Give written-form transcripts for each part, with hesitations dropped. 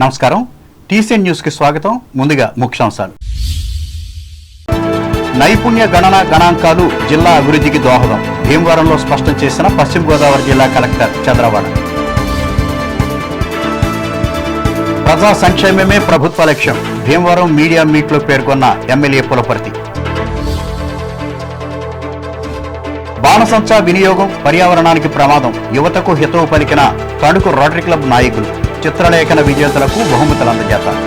నమస్కారం. TCN news కి స్వాగతం. ముందుగా ముఖ్యాంశాలు. నైపుణ్య గణన గణాంకాలు జిల్లా అభివృద్ధికి దోహదం భీమవరంలో స్పష్టం చేసిన పశ్చిమ గోదావరి జిల్లా కలెక్టర్ చంద్రవాడ. ప్రజా సంక్షేమమే ప్రభుత్వ లక్ష్యం భీమవరం మీడియా మీట్లో పేర్కొన్న ఎమ్మెల్యే పులపర్తి. బాణసంచా వినియోగం పర్యావరణానికి ప్రమాదం యువతకు హితవు పలికిన తణుకు రోటరీ క్లబ్ నాయకులు. చిత్రలేఖన విజేతలకు బహుమతులు అందజేస్తారు.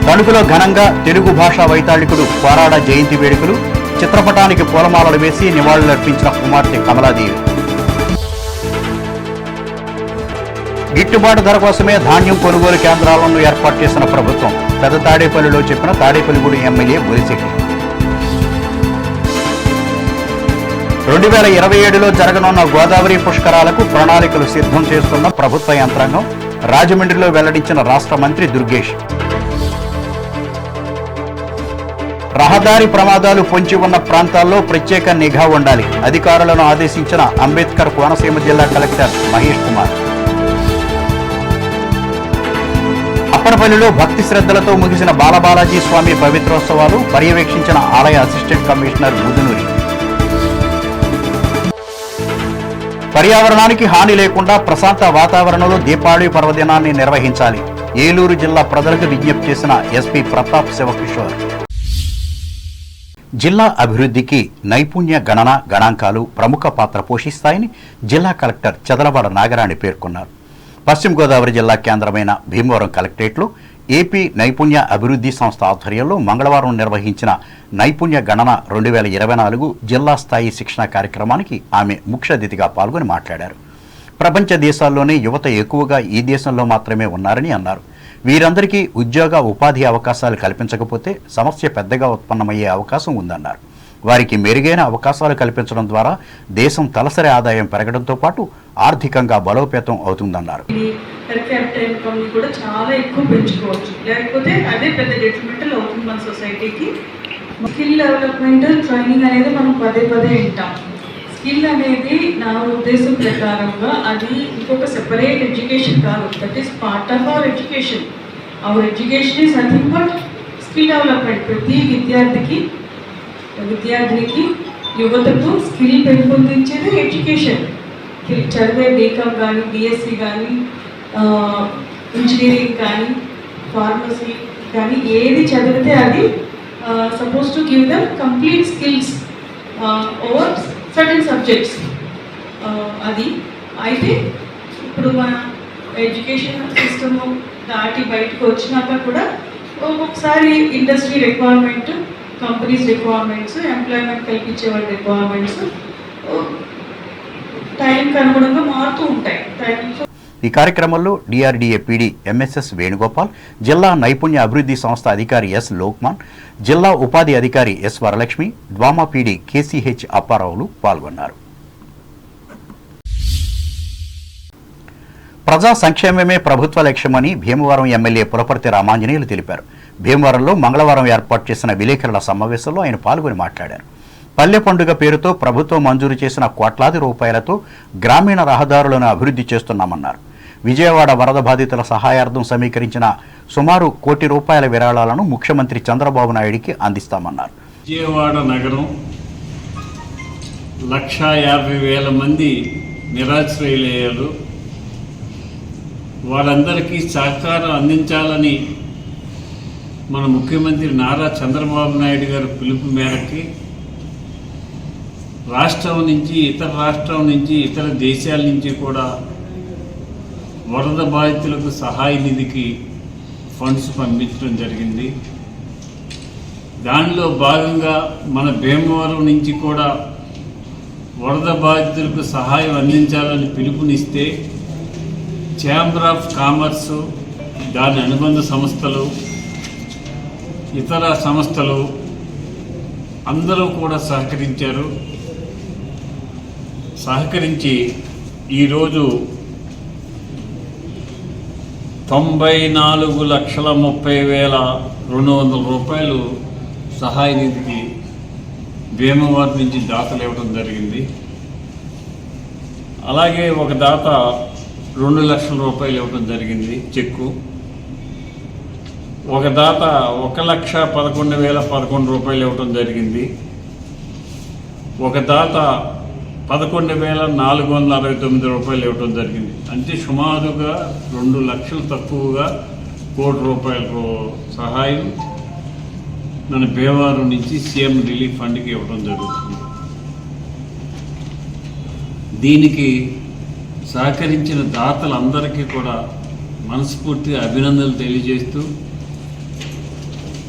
తణుకులో ఘనంగా తెలుగు భాషా వైతాళికుడు కోరాడ జయంతి వేడుకలు. చిత్రపటానికి పూలమాలలు వేసి నివాళులర్పించిన కుమార్తె కమలాదేవి. గిట్టుబాటు ధర కోసమే ధాన్యం కొనుగోలు కేంద్రాలను ఏర్పాటు చేసిన ప్రభుత్వం పెద్ద తాడేపల్లిలో చెప్పిన తాడేపల్లిగూడెం ఎమ్మెల్యే బొలిశెట్టి. 2027లో జరగనున్న గోదావరి పుష్కరాలకు ప్రణాళికలు సిద్ధం చేస్తున్న ప్రభుత్వ యంత్రాంగం రాజమండ్రిలో వెల్లడించిన రాష్ట్ర మంత్రి దుర్గేష్. రహదారి ప్రమాదాలు పొంచి ఉన్న ప్రాంతాల్లో ప్రత్యేక నిఘా ఉండాలి అధికారులను ఆదేశించిన అంబేద్కర్ కోనసీమ జిల్లా కలెక్టర్ మహేష్ కుమార్. అప్పనపల్లిలో భక్తి శ్రద్ధలతో ముగిసిన బాలబాలాజీ స్వామి పవిత్రోత్సవాలు పర్యవేక్షించిన ఆలయ అసిస్టెంట్ కమిషనర్ ముదునూరి. పర్యావరణానికి హాని లేకుండా ప్రశాంత వాతావరణంలో దీపావళి పర్వదినాన్ని నిర్వహించాలి ఏలూరు జిల్లా ప్రజలకు విజ్ఞప్తి చేసిన ఎస్పీ ప్రతాప్ శివకిషోర్. జిల్లా అభివృద్ధికి నైపుణ్య గణన గణాంకాలు ప్రముఖ పాత్ర పోషిస్తాయని జిల్లా కలెక్టర్ చదలవాడ నాగరాణి పేర్కొన్నారు. పశ్చిమ గోదావరి జిల్లా కేంద్రమైన భీమవరం కలెక్టరేట్లో ఏపీ నైపుణ్య అభివృద్ధి సంస్థ ఆధ్వర్యంలో మంగళవారం నిర్వహించిన నైపుణ్య గణన 2024 జిల్లా స్థాయి శిక్షణ కార్యక్రమానికి ఆమె ముఖ్య అతిథిగా పాల్గొని మాట్లాడారు. ప్రపంచ దేశాల్లోనే యువత ఎక్కువగా ఈ దేశంలో మాత్రమే ఉన్నారని అన్నారు. వీరందరికీ ఉద్యోగ ఉపాధి అవకాశాలు కల్పించకపోతే సమస్య పెద్దగా ఉత్పన్నమయ్యే అవకాశం ఉందన్నారు. వారికి మెరుగైన అవకాశాలు కల్పించడం ద్వారా దేశం తలసరి ఆదాయం పెరగడంతో పాటు ఆర్థికంగా బలోపేతం అవుతుందన్నారు. కూడా చాలా ఎక్కువ పెంచుకోవచ్చు, లేకపోతే అదే పెద్ద డెట్రిమెంటల్ అవుతుంది మన సొసైటీకి. స్కిల్ డెవలప్మెంట్ ట్రైనింగ్ అనేది మనం పదే వింటాం. స్కిల్ అనేది నా ఉద్దేశం ప్రకారంగా అది ఇంకొక సెపరేట్ ఎడ్యుకేషన్ కాదు. That is part of our education. Our education is nothing but skill development. ప్రతి విద్యార్థినికి యువతకు స్కిల్ పెంపొందించేది ఎడ్యుకేషన్. చదివే బీకామ్ కానీ, బీఎస్సీ కానీ, ఇంజనీరింగ్ కానీ, ఫార్మసీ కానీ ఏది చదివితే అది suppose to give them complete skills over certain subjects. అది అయితే ఇప్పుడు మన ఎడ్యుకేషన్ సిస్టమ్ దాటి బయటకు వచ్చినాక కూడా ఒక్కొక్కసారి industry requirement, companies requirements, employment కల్పించే వాళ్ళ రిక్వైర్మెంట్స్ టైంకి అనుగుణంగా మారుతూ ఉంటాయి. ఈ కార్యక్రమంలో డిఆర్డీఏ పీడీ ఎంఎస్ఎస్ వేణుగోపాల్, జిల్లా నైపుణ్య అభివృద్ధి సంస్థ అధికారి ఎస్ లోక్మాన్, జిల్లా ఉపాధి అధికారి S Varalakshmi, DWAMA PD KCH అప్పారావులు పాల్గొన్నారు. ప్రజా సంక్షేమమే ప్రభుత్వ లక్ష్యమని భీమవరం ఎమ్మెల్యే పులపర్తి రామాంజనేయులు తెలిపారు. భీమవరంలో మంగళవారం ఏర్పాటు చేసిన విలేకరుల సమావేశంలో ఆయన పాల్గొని మాట్లాడారు. పల్లె పండుగ పేరుతో ప్రభుత్వం మంజూరు చేసిన కోట్లాది రూపాయలతో గ్రామీణ రహదారులను అభివృద్ధి చేస్తున్నామన్నారు. విజయవాడ వరద బాధితుల సహాయార్థం సమీకరించిన సుమారు ₹1 కోటి విరాళాలను ముఖ్యమంత్రి చంద్రబాబు నాయుడికి అందిస్తామన్నారు. విజయవాడ నగరం 1,50,000 మంది నిరాశ్రయులయ్యారు. వాళ్ళందరికీ సహకారం అందించాలని మన ముఖ్యమంత్రి నారా చంద్రబాబు నాయుడు గారి పిలుపు మేరకి రాష్ట్రం నుంచి, ఇతర రాష్ట్రం నుంచి, ఇతర దేశాల నుంచి కూడా వరద బాధితులకు సహాయ నిధికి ఫండ్స్ పంపించడం జరిగింది. దానిలో భాగంగా మన భీమవరం నుంచి కూడా వరద బాధితులకు సహాయం అందించాలని పిలుపునిస్తే ఛాంబర్ ఆఫ్ కామర్సు, దాని అనుబంధ సంస్థలు, ఇతర సంస్థలు అందరూ కూడా సహకరించి ఈరోజు ₹94,30,200 సహాయ నిధికి భీమవరం నుంచి దాతలు ఇవ్వడం జరిగింది. అలాగే ఒక దాత 2 లక్షల రూపాయలు ఇవ్వడం జరిగింది చెక్కు. ఒక దాత 1,11,011 రూపాయలు ఇవ్వడం జరిగింది. ఒక దాత 11,469 రూపాయలు ఇవ్వడం జరిగింది. అంటే సుమారుగా 2 లక్షలు తక్కువగా ₹1 కోటి సహాయం మన భీమవరం నుంచి సీఎం రిలీఫ్ ఫండ్కి ఇవ్వడం జరుగుతుంది. దీనికి సహకరించిన దాతలందరికీ కూడా మనస్ఫూర్తిగా అభినందనలు తెలియజేస్తూ,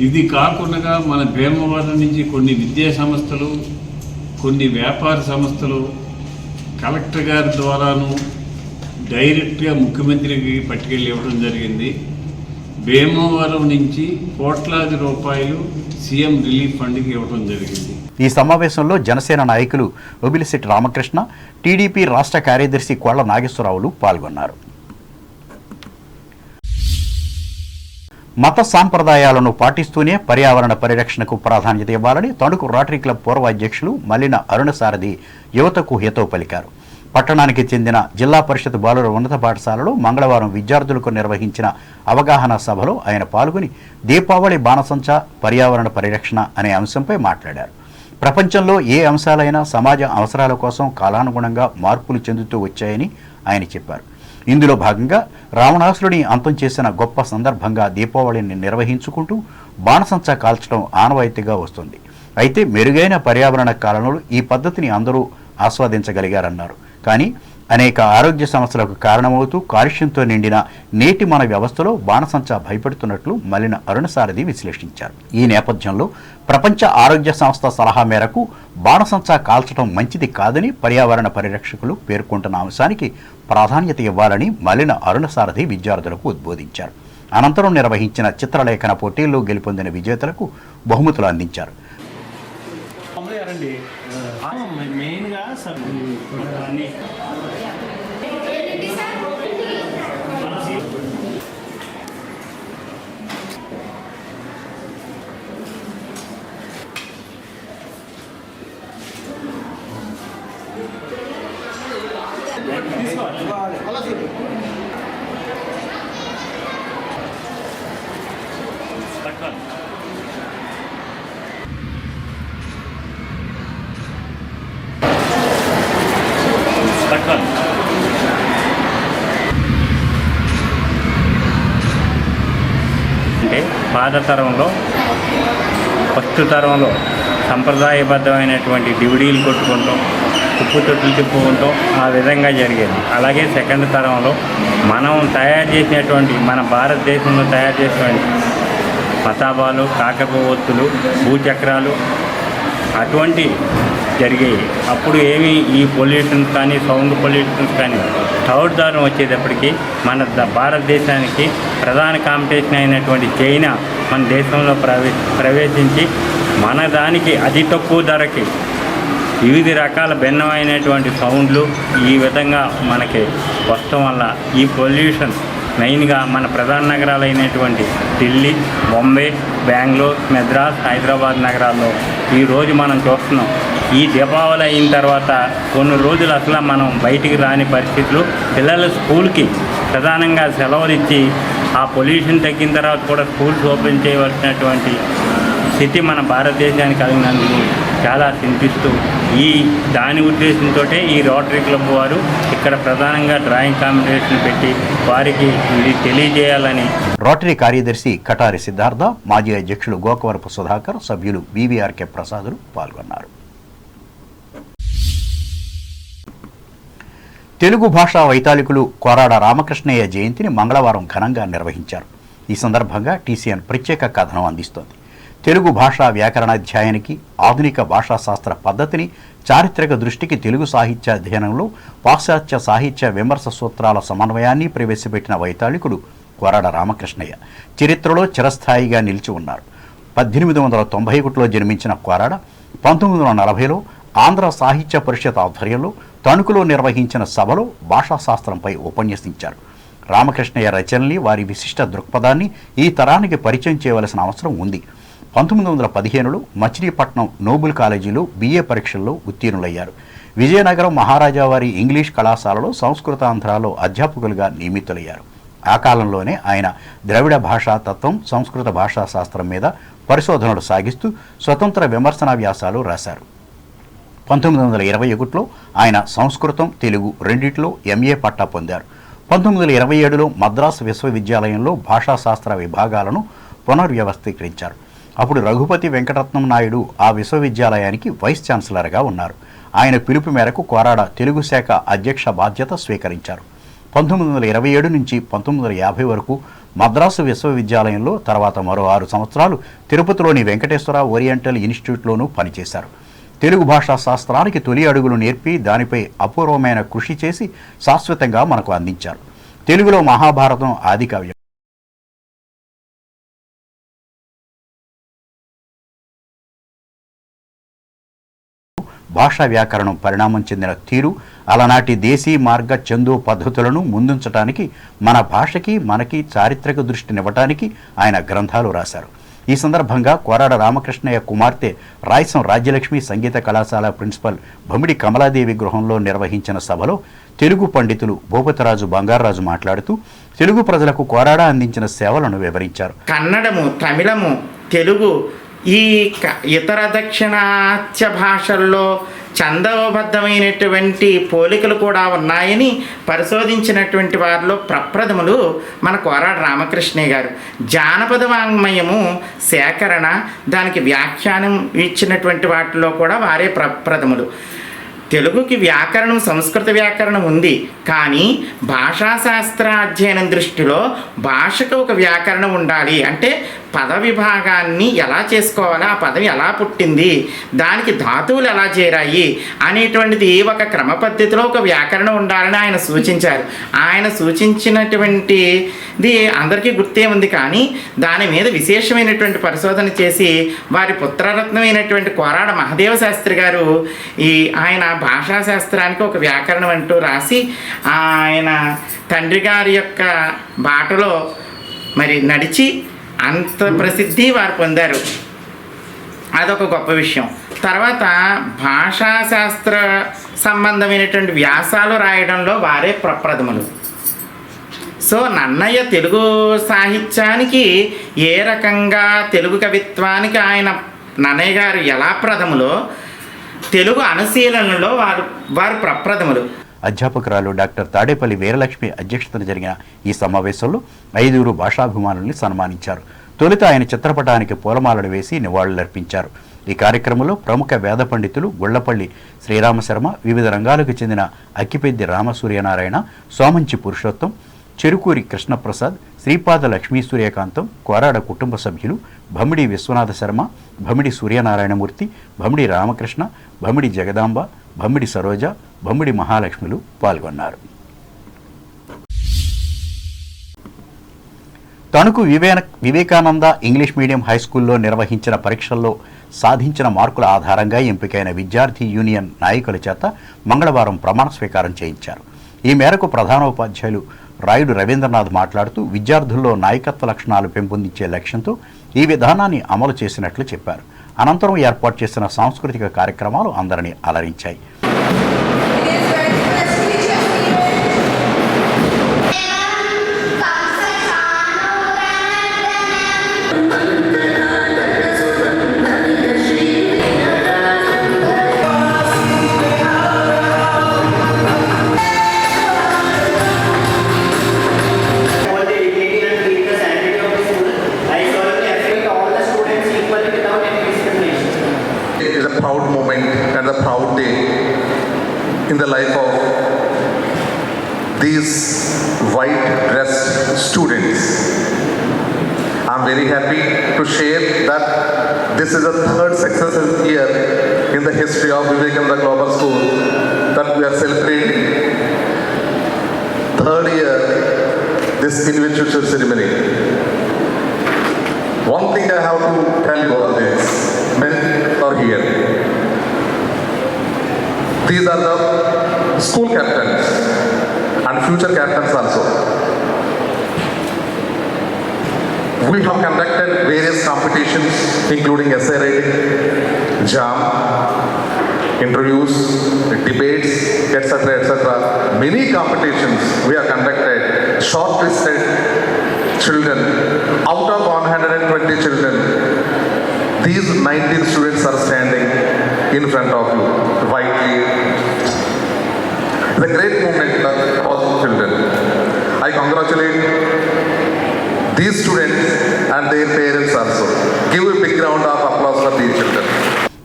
ఇది కాకుండా మన భీమవరం నుంచి కొన్ని విద్యా సంస్థలు, కొన్ని వ్యాపార సంస్థలు కలెక్టర్ గారి ద్వారాను డైరెక్ట్గా ముఖ్యమంత్రికి పట్టుకెళ్ళి ఇవ్వడం జరిగింది. భీమవరం నుంచి కోట్లాది రూపాయలు సీఎం రిలీఫ్ ఫండ్కి ఇవ్వడం జరిగింది. ఈ సమావేశంలో జనసేన నాయకులు ఒబిలిశెట్టి రామకృష్ణ, టీడీపీ రాష్ట్ర కార్యదర్శి కోళ్ల నాగేశ్వరరావులు పాల్గొన్నారు. మత సాంప్రదాయాలను పాటిస్తూనే పర్యావరణ పరిరక్షణకు ప్రాధాన్యత ఇవ్వాలని తణుకు రోటరీ క్లబ్ పూర్వ అధ్యక్షులు మల్లిన అరుణసారథి యువతకు హితవు పలికారు. పట్టణానికి చెందిన జిల్లా పరిషత్ బాలుర ఉన్నత పాఠశాలలో మంగళవారం విద్యార్థులకు నిర్వహించిన అవగాహన సభలో ఆయన పాల్గొని దీపావళి బాణసంచా పర్యావరణ పరిరక్షణ అనే అంశంపై మాట్లాడారు. ప్రపంచంలో ఏ అంశాలైనా సమాజ అవసరాల కోసం కాలానుగుణంగా మార్పులు చెందుతూ వచ్చాయని ఆయన చెప్పారు. ఇందులో భాగంగా రావణాసురుడిని అంతం చేసిన గొప్ప సందర్భంగా దీపావళిని నిర్వహించుకుంటూ బాణసంచా కాల్చడం ఆనవాయితీగా వస్తుంది. అయితే మెరుగైన పర్యావరణ కాలంలో ఈ పద్ధతిని అందరూ ఆస్వాదించగలిగారన్నారు. కానీ అనేక ఆరోగ్య సమస్యలకు కారణమవుతూ కాలుష్యంతో నిండిన నేటి మన వ్యవస్థలో బాణసంచా భయపెడుతున్నట్లు మల్లిన అరుణసారథి విశ్లేషించారు. ఈ నేపథ్యంలో ప్రపంచ ఆరోగ్య సంస్థ సలహా మేరకు బాణసంచా కాల్చడం మంచిది కాదని పర్యావరణ పరిరక్షకులు పేర్కొంటున్న అంశానికి ప్రాధాన్యత ఇవ్వాలని మల్లిన అరుణసారథి విద్యార్థులకు ఉద్బోధించారు. అనంతరం నిర్వహించిన చిత్రలేఖన పోటీల్లో గెలుపొందిన విజేతలకు బహుమతులు అందించారు. అంటే పాత తరంలో ఫస్ట్ తరంలో సంప్రదాయబద్ధమైనటువంటి డివిడీలు కొట్టుకుంటాం, ఉప్పు తొట్టులు తిప్పుకుంటాం, ఆ విధంగా జరిగేది. అలాగే సెకండ్ తరంలో మనం తయారు చేసినటువంటి మన భారతదేశంలో తయారు చేసినటువంటి మతాబాలు, కాకరపువ్వొత్తులు, భూచక్రాలు అటువంటి జరిగాయి. అప్పుడు ఏమి ఈ పొల్యూషన్స్ కానీ సౌండ్ పొల్యూషన్స్ కానీ థర్డ్ తరం వచ్చేటప్పటికి మన భారతదేశానికి ప్రధాన కాంపిటీషన్ అయినటువంటి చైనా మన దేశంలో ప్రవేశించి మన దానికి అతి తక్కువ ధరకి వివిధ రకాల భిన్నమైనటువంటి సౌండ్లు ఈ విధంగా మనకి వస్తడం వల్ల ఈ పొల్యూషన్ మెయిన్గా మన ప్రధాన నగరాలైనటువంటి ఢిల్లీ, బాంబే, బెంగళూరు, మద్రాస్, హైదరాబాద్ నగరాల్లో ఈరోజు మనం చూస్తున్నాం. ఈ దీపావళి అయిన తర్వాత కొన్ని రోజులు అసలు మనం బయటికి రాని పరిస్థితులు, పిల్లల స్కూల్కి ప్రధానంగా సెలవులు ఇచ్చి ఆ పొల్యూషన్ తగ్గిన తర్వాత కూడా స్కూల్స్ ఓపెన్ చేయవలసినటువంటి స్థితి మన భారతదేశానికి కలిగినందుకు చాలా చింతిస్తూ దాని ఉద్దేశంతో ఈ రోటరీ క్లబ్ వారు ఇక్కడ ప్రధానంగా డ్రాయింగ్ కాంపిటీషన్ పెట్టి వారికి ఇది తెలియజేయాలని. రోటరీ కార్యదర్శి కటారి సిద్ధార్థ, మాజీ అధ్యక్షులు గోకవరపు సుధాకర్, సభ్యులు బీవీఆర్కే ప్రసాదులు పాల్గొన్నారు. తెలుగు భాషా వైతాళికులు కోరాడ రామకృష్ణయ్య జయంతిని మంగళవారం ఘనంగా నిర్వహించారు. ఈ సందర్భంగా టీసీఎన్ ప్రత్యేక కథనం అందిస్తోంది. తెలుగు భాషా వ్యాకరణాధ్యాయానికి, ఆధునిక భాషా శాస్త్ర పద్ధతిని, చారిత్రక దృష్టికి తెలుగు సాహిత్య అధ్యయనంలో పాశ్చాత్య సాహిత్య విమర్శ సూత్రాల సమన్వయాన్ని ప్రవేశపెట్టిన వైతాళికుడు కోరాడ రామకృష్ణయ్య చరిత్రలో చిరస్థాయిగా నిలిచి ఉన్నారు. 1891లో జన్మించిన కోరాడ 1940లో ఆంధ్ర సాహిత్య పరిషత్ ఆధ్వర్యంలో తణుకులో నిర్వహించిన సభలో భాషాశాస్త్రంపై ఉపన్యసించారు. రామకృష్ణయ్య రచనల్ని, వారి విశిష్ట దృక్పథాన్ని ఈ తరానికి పరిచయం చేయవలసిన అవసరం ఉంది. 1915లో మచిలీపట్నం నోబుల్ కాలేజీలో BA పరీక్షల్లో ఉత్తీర్ణులయ్యారు. విజయనగరం మహారాజావారి ఇంగ్లీష్ కళాశాలలో సంస్కృతాంధ్రాలో అధ్యాపకులుగా నియమితులయ్యారు. ఆ కాలంలోనే ఆయన ద్రవిడ భాషా తత్వం, సంస్కృత భాషా శాస్త్రం మీద పరిశోధనలు సాగిస్తూ స్వతంత్ర విమర్శనా వ్యాసాలు రాశారు. 1921లో ఆయన సంస్కృతం, తెలుగు రెండిట్లో MA పట్టా పొందారు. 1927లో మద్రాసు విశ్వవిద్యాలయంలో భాషాశాస్త్ర విభాగాలను పునర్వ్యవస్థీకరించారు. అప్పుడు రఘుపతి వెంకటరత్నం నాయుడు ఆ విశ్వవిద్యాలయానికి వైస్ ఛాన్సలర్గా ఉన్నారు. ఆయన పిలుపు మేరకు కోరాడ తెలుగు శాఖ అధ్యక్ష బాధ్యత స్వీకరించారు. 1927 నుంచి 1950 వరకు మద్రాసు విశ్వవిద్యాలయంలో, తర్వాత మరో 6 సంవత్సరాలు తిరుపతిలోని వెంకటేశ్వర ఓరియంటల్ ఇన్స్టిట్యూట్లోనూ పనిచేశారు. తెలుగు భాషా శాస్త్రానికి తొలి అడుగులు నేర్పి దానిపై అపూర్వమైన కృషి చేసి శాశ్వతంగా మనకు అందించారు. తెలుగులో మహాభారతం ఆదికావ్యం, భాషా వ్యాకరణం పరిణామం చెందిన తీరు, అలనాటి దేశీ మార్గ చందో పద్ధతులను ముందుంచడానికి, మన భాషకి మనకి చారిత్రక దృష్టినివ్వటానికి ఆయన గ్రంథాలు రాశారు. ఈ సందర్భంగా కోరాడ రామకృష్ణయ్య కుమార్తె రాయసం రాజ్యలక్ష్మి సంగీత కళాశాల ప్రిన్సిపల్ భమిడి కమలాదేవి గృహంలో నిర్వహించిన సభలో తెలుగు పండితులు భూపతిరాజు బంగారరాజు మాట్లాడుతూ తెలుగు ప్రజలకు కోరాడ అందించిన సేవలను వివరించారు. కన్నడము, తమిళము, తెలుగు ఈ ఇతర దక్షిణాత్య భాషల్లో ఛందోబద్ధమైనటువంటి పోలికలు కూడా ఉన్నాయని పరిశోధించినటువంటి వారిలో ప్రప్రథములు మన కోరాడ రామకృష్ణయ్య గారు. జానపద వాంగ్మయము సేకరణ, దానికి వ్యాఖ్యానం ఇచ్చినటువంటి వాటిలో కూడా వారే ప్రప్రథములు. తెలుగుకి వ్యాకరణం, సంస్కృత వ్యాకరణం ఉంది, కానీ భాషాశాస్త్ర అధ్యయనం దృష్టిలో భాషకు ఒక వ్యాకరణం ఉండాలి. అంటే పద విభాగాన్ని ఎలా చేసుకోవాలి, ఆ పదం ఎలా పుట్టింది, దానికి ధాతువులు ఎలా చేరాయి అనేటువంటిది ఒక క్రమ పద్ధతిలో ఒక వ్యాకరణం ఉండాలని ఆయన సూచించారు. ఆయన సూచించినటువంటిది అందరికీ గుర్తే ఉంది, కానీ దాని మీద విశేషమైనటువంటి పరిశోధన చేసి వారి పుత్రరత్నమైనటువంటి కోరాడ మహదేవ శాస్త్రి గారు ఆయన భాషాశాస్త్రానికి ఒక వ్యాకరణం అంటూ రాసి ఆయన తండ్రి గారి యొక్క బాటలో మరి నడిచి అంత ప్రసిద్ధి వారు పొందారు. అదొక గొప్ప విషయం. తర్వాత భాషాశాస్త్ర సంబంధమైనటువంటి వ్యాసాలు రాయడంలో వారే ప్రప్రథములు. సో నన్నయ్య తెలుగు సాహిత్యానికి ఏ రకంగా, తెలుగు కవిత్వానికి ఆయన నన్నయ్య గారు ఎలా ప్రథములో, తెలుగు అనుశీలనలో వారు ప్రప్రథములు. అధ్యాపకురాలు డాక్టర్ తాడేపల్లి వీరలక్ష్మి అధ్యక్షతన జరిగిన ఈ సమావేశంలో 5 భాషాభిమానుల్ని సన్మానించారు. తొలుత ఆయన చిత్రపటానికి పూలమాలలు వేసి నివాళులర్పించారు. ఈ కార్యక్రమంలో ప్రముఖ వేద పండితులు గుళ్లపల్లి శ్రీరామశర్మ, వివిధ రంగాలకు చెందిన అక్కిపెద్ది రామసూర్యనారాయణ, సోమంచి పురుషోత్తం, చెరుకూరి కృష్ణప్రసాద్, శ్రీపాద లక్ష్మీ సూర్యకాంతం, కోరాడ కుటుంబ సభ్యులు భమిడి విశ్వనాథ శర్మ, భమిడి సూర్యనారాయణమూర్తి, భమిడి రామకృష్ణ, భమిడి జగదాంబ, భమిడి సరోజ, భమిడి మహాలక్ష్మిలు పాల్గొన్నారు. తణుకు వివేకానంద ఇంగ్లీష్ మీడియం హైస్కూల్లో నిర్వహించిన పరీక్షల్లో సాధించిన మార్కుల ఆధారంగా ఎంపికైన విద్యార్థి యూనియన్ నాయకుల చేత మంగళవారం ప్రమాణ స్వీకారం చేయించారు. ఈ మేరకు ప్రధానోపాధ్యాయులు రాయుడు రవీంద్రనాథ్ మాట్లాడుతూ విద్యార్థుల్లో నాయకత్వ లక్షణాలు పెంపొందించే లక్ష్యంతో ఈ విధానాన్ని అమలు చేసినట్లు చెప్పారు. అనంతరం ఏర్పాటు చేసిన సాంస్కృతిక కార్యక్రమాలు అందరినీ అలరించాయి. In the life of these white-dressed students, I'm very happy to share that this is the third successive year in the history of Vivekananda Global School that we are celebrating. Third year, this investiture ceremony. One thing I have to tell you all this: men are here. These are the school captains and future captains also. We have conducted various competitions including essay writing, JAM, interviews, debates, etc. Many competitions we have conducted, shortlisted children. Out of 120 children, these 19 students are standing in front of you, widely. It's a great movement for children. I congratulate these students and their parents also. Give a big round of applause for these children.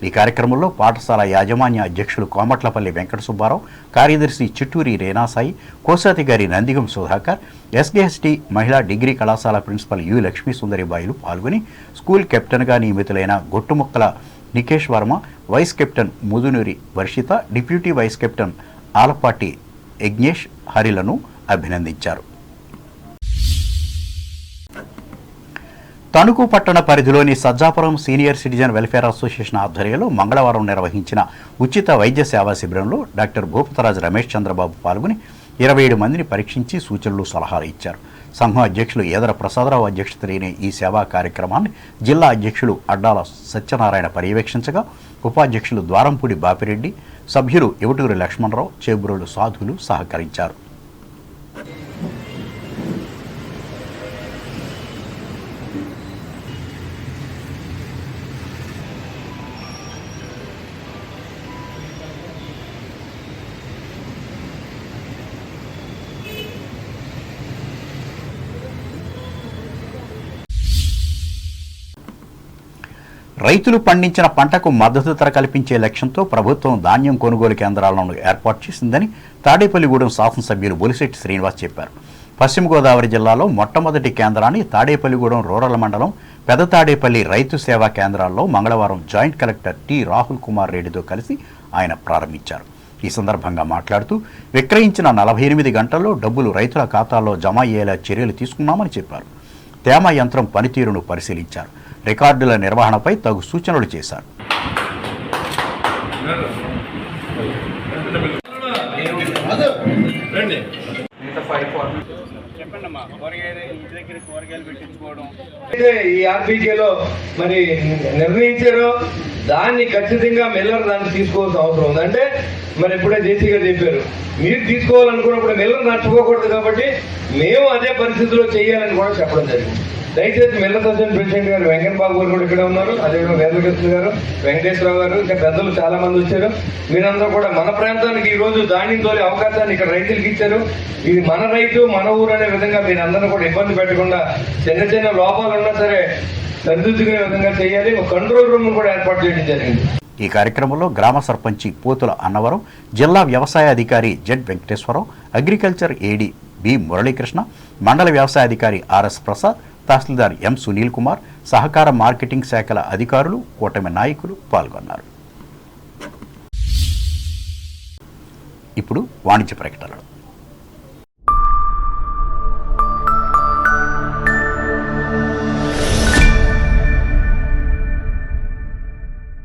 ఈ కార్యక్రమంలో పాఠశాల యాజమాన్య అధ్యక్షులు కోమట్లపల్లి వెంకట సుబ్బారావు, కార్యదర్శి చిట్టూరి రేనాసాయి, కోశాధికారి నందిగం సుధాకర్, ఎస్డిఎస్టీ మహిళా degree కళాశాల principal you Lakshmi సుందరిబాయిలు పాల్గొని స్కూల్ కెప్టెన్గా నియమితులైన Gottumukkala Nikesh Varma, vice captain Mudunuri Varshitha, deputy vice captain Alapati Yagnesh హరిలను అభినందించారు. తణుకు పట్టణ పరిధిలోని Sajjapuram senior citizen welfare association ఆధ్వర్యంలో మంగళవారం నిర్వహించిన ఉచిత వైద్య సేవా శిబిరంలో డాక్టర్ భూపతరాజు రమేష్ చంద్రబాబు పాల్గొని 27 మందిని పరీక్షించి సూచనలు సలహాలు ఇచ్చారు. సంఘం అధ్యక్షులు ఏదర ప్రసాదరావు అధ్యక్షతన ఈ సేవా కార్యక్రమాన్ని జిల్లా అధ్యక్షులు అడ్డాల సత్యనారాయణ పర్యవేక్షించగా ఉపాధ్యక్షులు ద్వారంపూడి బాపిరెడ్డి, సభ్యులు ఇవటూరి లక్ష్మణరావు, చేబ్రోలు సాధువులు సహకరించారు. రైతులు పండించిన పంటకు మద్దతు ధర కల్పించే లక్ష్యంతో ప్రభుత్వం ధాన్యం కొనుగోలు కేంద్రాలను ఏర్పాటు చేసిందని తాడేపల్లిగూడెం శాసనసభ్యులు బొలిశెట్టి శ్రీనివాస్ చెప్పారు. పశ్చిమ గోదావరి జిల్లాలో మొట్టమొదటి కేంద్రాన్ని తాడేపల్లిగూడెం రూరల్ మండలం పెద్ద తాడేపల్లి రైతు సేవా కేంద్రాల్లో మంగళవారం joint collector T Rahul Kumar రెడ్డితో కలిసి ఆయన ప్రారంభించారు. ఈ సందర్భంగా మాట్లాడుతూ విక్రయించిన 48 గంటల్లో డబ్బులు రైతుల ఖాతాల్లో జమ అయ్యేలా చర్యలు తీసుకున్నామని చెప్పారు. తేమ యంత్రం పనితీరును పరిశీలించారు. రికార్డుల నిర్వహణపై తగు సూచనలు చేశారు. ఈ ఆర్బీకేలో మరి నిర్ణయించారో దాన్ని ఖచ్చితంగా మిల్లర్ దాన్ని తీసుకోవాల్సిన అవసరం ఉంది. అంటే మరి ఇప్పుడే జేసీ గారు చెప్పారు, మీరు తీసుకోవాలనుకున్నప్పుడు మిల్లర్ నష్టపోకూడదు కాబట్టి మేము అదే పరిస్థితిలో చేయాలని కూడా చెప్పడం జరిగింది. దయచేసి మిల్లర్ అసోసియేషన్ ప్రెసిడెంట్ గారు వెంకట బాబు గారు కూడా ఇక్కడ ఉన్నారు, అదేవిధంగా వేదకృష్ణ గారు, వెంకటేశ్వరరావు గారు, ఇంకా పెద్దలు చాలా మంది వచ్చారు. మీరందరూ కూడా మన ప్రాంతానికి ఈ రోజు ధాన్యం తోలే అవకాశాన్ని ఇక్కడ రైతులకు ఇచ్చారు. ఇది మన రైతు మన ఊరు అనే విధంగా మీరందరూ కూడా ఇబ్బంది పెట్టకుండా చిన్న చిన్న లోపాలు ఉన్నా సరే సరిదిద్దుకునే విధంగా చేయాలి. ఒక కంట్రోల్ రూమ్ కూడా ఏర్పాటు చేయడం జరిగింది. ఈ కార్యక్రమంలో గ్రామ సర్పంచి పోతుల అన్నవరం, జిల్లా వ్యవసాయ అధికారి Z Venkateswararao, agriculture AD B Muralikrishna, మండల వ్యవసాయ అధికారి ఆర్ఎస్ ప్రసాద్, తహసీల్దార్ ఎం సునీల్ కుమార్, సహకార మార్కెటింగ్ శాఖల అధికారులు, కూటమి నాయకులు పాల్గొన్నారు. ఇప్పుడు వాణిజ్య ప్రకటనలు.